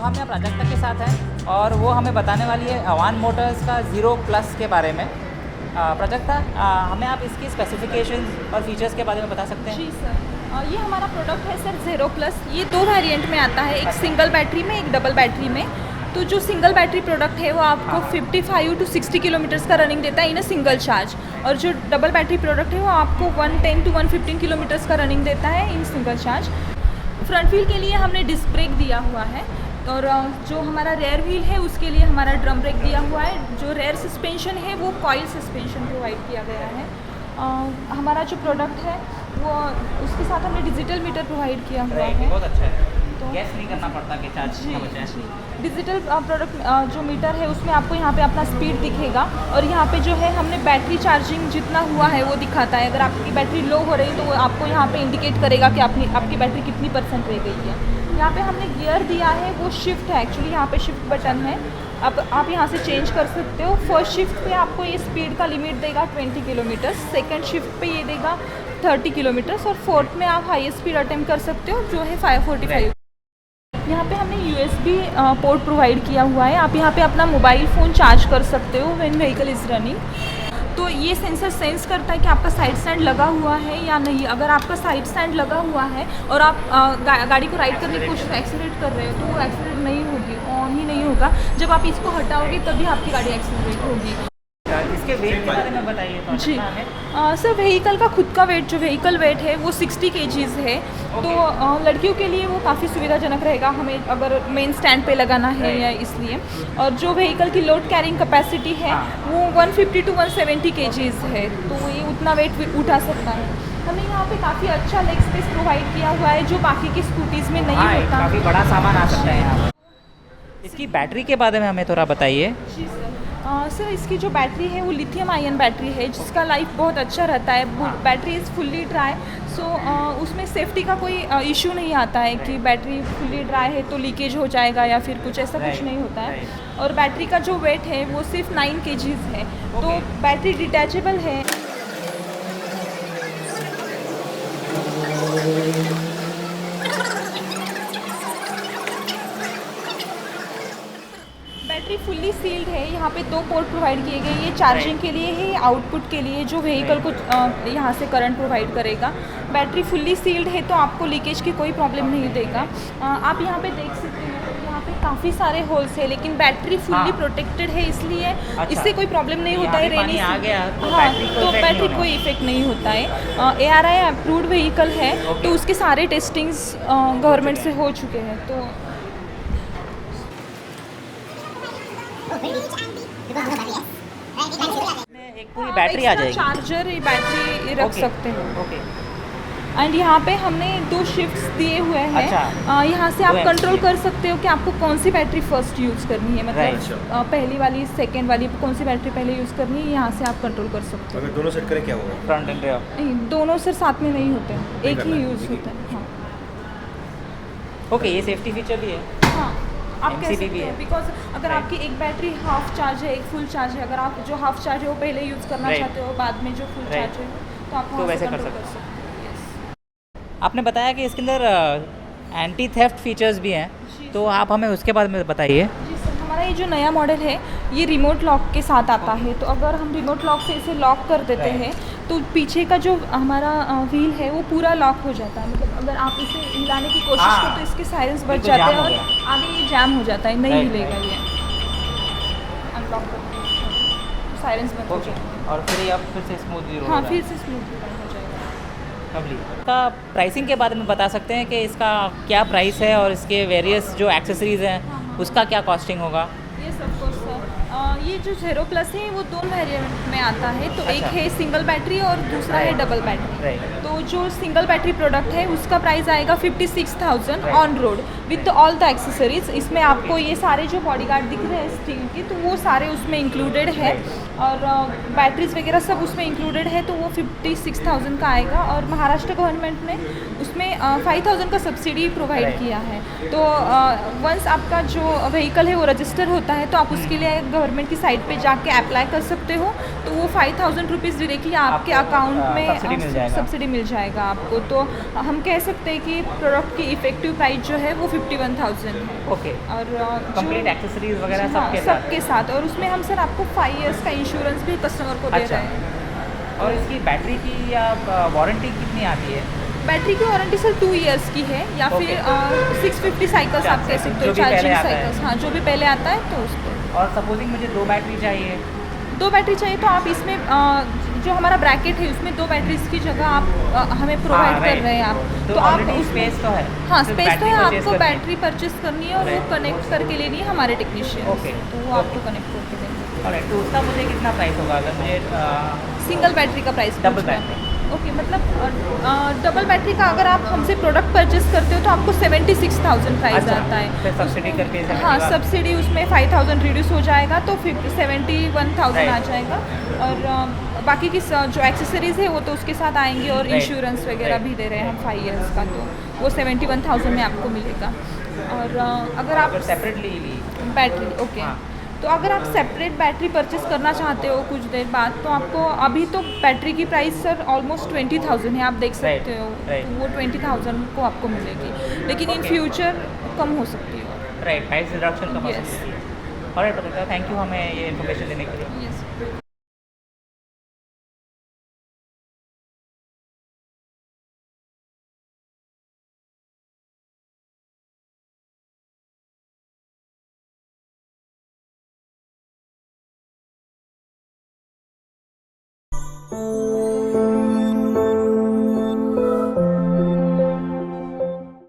हम यहाँ प्राजक्ता के साथ हैं और वो हमें बताने वाली है अवान मोटर्स का 0+ के बारे में। प्राजक्ता, हमें आप इसकी स्पेसिफिकेशंस और फीचर्स के बारे में बता सकते हैं? जी सर, ये हमारा प्रोडक्ट है सर 0+। ये 2 वेरिएंट में आता है, एक सिंगल बैटरी में, एक डबल बैटरी में। तो जो सिंगल बैटरी प्रोडक्ट है वो आपको 55 to 60 किलोमीटर्स का रनिंग देता है इन अ सिंगल चार्ज, और जो डबल बैटरी प्रोडक्ट है वो आपको 110 to 115 किलोमीटर्स का रनिंग देता है in single charge. Front wheel के लिए हमने डिस्क ब्रेक दिया हुआ है, और जो हमारा रेयर व्हील है उसके लिए हमारा ड्रम ब्रेक दिया हुआ है। जो रेयर सस्पेंशन है वो कॉइल सस्पेंशन प्रोवाइड किया गया है। हमारा जो प्रोडक्ट है वो उसके साथ हमने डिजिटल मीटर प्रोवाइड किया हुआ है। बहुत अच्छा है, तो गैस नहीं करना पड़ता कि चार्ज जी ना बचे। जी, डिजिटल प्रोडक्ट जो मीटर है उसमें आपको यहाँ पे अपना स्पीड दिखेगा, और यहाँ पे जो है हमने बैटरी चार्जिंग जितना हुआ है वो दिखाता है। अगर आपकी बैटरी लो हो रही है तो वो आपको यहाँ पे इंडिकेट करेगा कि आपकी बैटरी कितनी % रह गई है। यहाँ पे हमने गियर दिया है, वो शिफ्ट है एक्चुअली, यहाँ पे शिफ्ट बटन है। अब आप यहाँ से चेंज कर सकते हो। फर्स्ट शिफ्ट पे आपको ये स्पीड का लिमिट देगा 20 किलोमीटर्स, सेकंड शिफ्ट पे ये देगा 30 किलोमीटर्स, और फोर्थ में आप हाईएस्ट स्पीड अटेम्प्ट कर सकते हो जो है 545। यहाँ पे हमने USB पोर्ट प्रोवाइड किया हुआ है। आप यहाँ पे अपना मोबाइल फ़ोन चार्ज कर सकते हो व्हेन व्हीकल इज़ रनिंग। तो ये सेंसर सेंस करता है कि आपका साइड स्टैंड लगा हुआ है या नहीं। अगर आपका साइड स्टैंड लगा हुआ है और आप गाड़ी को राइड करने की कोशिश एक्सीलरेट कर रहे हो तो वो एक्सीलरेट नहीं होगी, ऑन ही नहीं होगा। जब आप इसको हटाओगे तभी आपकी गाड़ी एक्सीलरेट होगी। इसके वेट के बारे में बताइए तो। जी सर, व्हीकल का खुद का वेट, जो व्हीकल वेट है वो 60 kgs है। तो लड़कियों के लिए वो काफ़ी सुविधाजनक रहेगा हमें अगर मेन स्टैंड पे लगाना है या इसलिए। और जो व्हीकल की लोड कैरिंग कैपेसिटी है वो 150 to 170 kgs है, तो ये उतना वेट उठा सकता है। हमने यहाँ पे काफ़ी अच्छा लेग स्पेस प्रोवाइड किया हुआ है जो बाकी की स्कूटीज़ में नहीं होता। काफ़ी बड़ा सामान आ सकता है यहाँ पर। इसकी बैटरी के बारे में हमें थोड़ा बताइए। जी सर, इसकी जो बैटरी है वो लिथियम आयन बैटरी है जिसका लाइफ बहुत अच्छा रहता है। बैटरी इज़ फुल्ली ड्राई, सो उसमें सेफ्टी का कोई इशू नहीं आता है कि बैटरी फुल्ली ड्राई है तो लीकेज हो जाएगा या फिर कुछ ऐसा कुछ नहीं होता है। और बैटरी का जो वेट है वो सिर्फ 9 kgs है। तो बैटरी डिटैचेबल है। बैटरी फुल्ली सील्ड है। यहाँ पे 2 पोर्ट प्रोवाइड किए गए, ये चार्जिंग के लिए है, आउटपुट के लिए जो व्हीकल को यहाँ से करंट प्रोवाइड करेगा। बैटरी फुल्ली सील्ड है तो आपको लीकेज की कोई प्रॉब्लम नहीं देगा। आप यहाँ पे देख सकते हैं, यहाँ पे काफ़ी सारे होल्स है लेकिन बैटरी फुल्ली प्रोटेक्टेड है, इसलिए इससे कोई प्रॉब्लम नहीं होता है। रेनी आ गया तो बैटरी कोई इफेक्ट नहीं होता है। ARI अप्रूव्ड व्हीकल है तो उसके सारे टेस्टिंग्स गवर्नमेंट से हो चुके हैं। तो एक पूरी बैटरी आ जाएगी। चार्जर बैटरी रख सकते हैं। ओके। एंड यहाँ पे हमने 2 शिफ्ट्स दिए हुए हैं। अच्छा। यहाँ से आप कंट्रोल कर सकते हो कि आपको कौन सी बैटरी फर्स्ट यूज़ करनी है, मतलब पहली वाली, सेकेंड वाली, कौन सी बैटरी पहले यूज़ करनी है, यहाँ से आप कंट्रोल कर सकते हो। अगर दोनों सेट करें क्या होगा? फ्रंट एंड रेयर दोनों सर साथ में नहीं होते, एक ही यूज़ होता है। हाँ ओके, ये सेफ्टी फीचर भी है। हाँ, आप कह MCB सकते भी हो, है। बिकॉज अगर आपकी एक बैटरी हाफ चार्ज है, एक फुल चार्ज है, अगर आप जो हाफ चार्ज है वो पहले यूज़ करना चाहते हो, बाद में जो फुल चार्ज है तो आप वहाँ वैसे से कर कंट्रोल सकते कर सकते हो। Yes। आपने बताया कि इसके अंदर एंटी थेफ्ट फीचर्स भी हैं, जी तो आप हमें उसके बारे में बताइए। जी सर, हमारा ये जो नया मॉडल है ये रिमोट लॉक के साथ आता है। तो अगर हम रिमोट लॉक से इसे लॉक कर देते हैं तो पीछे का जो हमारा व्हील है वो पूरा लॉक हो जाता है। मतलब अगर आप इसे हिलाने की कोशिश करो तो इसके सायरन्स बच तो जाते हैं जाम हो और गया। आगे ये जैम हो जाता है, नहीं Right, हिलेगा ये। अनलॉक करते हैं तो सायरन्स बंद हो जाते हैं। और फिर ये अब फिर से स्मूथली रोल हाँ, फिर से स्मूथ हो जाएगा। इसका प्राइसिंग के बारे में बता सकते हैं कि इसका क्या प्राइस है और इसके वेरियस जो एक्सेसरीज हैं उसका क्या कॉस्टिंग होगा? ये सब कुछ सर, ये जो 0+ है वो 2 वेरिएंट में आता है। तो एक है सिंगल बैटरी और दूसरा है डबल बैटरी। तो जो सिंगल बैटरी प्रोडक्ट है उसका प्राइस आएगा 56,000 on road with all the accessories. इसमें आपको ये सारे जो बॉडीगार्ड दिख रहे हैं स्टील की, तो वो सारे उसमें इंक्लूडेड है, और बैटरीज वगैरह सब उसमें इंक्लूडेड है, तो वो 56,000 का आएगा। और महाराष्ट्र गवर्नमेंट ने उसमें 5,000 का सब्सिडी प्रोवाइड किया है। तो वंस आपका जो व्हीकल है वो रजिस्टर होता है तो आप उसके लिए गवर्नमेंट गवर्नमेंट की साइट पे जाके अप्लाई कर सकते हो, तो वो 5000 रुपीज़ डायरेक्टली आपके अकाउंट में सब्सिडी मिल जाएगा आपको। तो हम कह सकते हैं कि प्रोडक्ट की इफेक्टिव प्राइस जो है वो 51,000 है। ओके। और कंप्लीट एक्सेसरीज वगैरह सबके साथ, और उसमें हम सर आपको 5 इयर्स का इंश्योरेंस भी कस्टमर को दे रहे हैं। और इसकी बैटरी की या वारंटी कितनी आती है? बैटरी की वारंटी सर 2 इयर्स की है, या फिर 650 साइकिल्स आप कह सकते हो, चार्जिंग साइकिल्स, हाँ जो भी पहले आता है तो उस पर। और सपोजिंग मुझे 2 बैटरी चाहिए, 2 बैटरी चाहिए तो आप इसमें जो हमारा ब्रैकेट है उसमें 2 बैटरीज की जगह आप हमें प्रोवाइड कर रहे हैं आप, तो आप स्पेस तो है। हाँ स्पेस तो है, आपको बैटरी परचेस करनी है और वो कनेक्ट करके लेनी है हमारे टेक्नीशियन। ओके, तो वो आपको कनेक्ट करके देंगे। तो उसका मुझे कितना प्राइस होगा अगर मुझे सिंगल बैटरी का प्राइस? Double battery. ओके, मतलब डबल बैटरी का अगर आप हमसे प्रोडक्ट परचेस करते हो तो आपको 76,000 प्राइस आता है। फिर सब्सिडी करके हाँ सब्सिडी उसमें 5,000 रिड्यूस हो जाएगा, तो 71,000 आ जाएगा। और बाकी की जो एक्सेसरीज़ है वो तो उसके साथ आएंगी, और इंश्योरेंस वगैरह भी दे रहे हैं हम 5 इयर्स का, तो वो 71,000 में आपको मिलेगा। और अगर आप सेपरेटली बैटरी, ओके, तो अगर आप सेपरेट बैटरी परचेस करना चाहते हो कुछ देर बाद, तो आपको अभी तो बैटरी की प्राइस सर ऑलमोस्ट 20,000 है, आप देख सकते हो। तो वो 20,000 को आपको मिलेगी, लेकिन इन फ्यूचर कम हो सकती है। राइट, प्राइस रिडक्शन कम हो सकती है। ऑलराइट, थैंक यू हमें ये इन्फॉर्मेशन देने के लिए। यस। Oh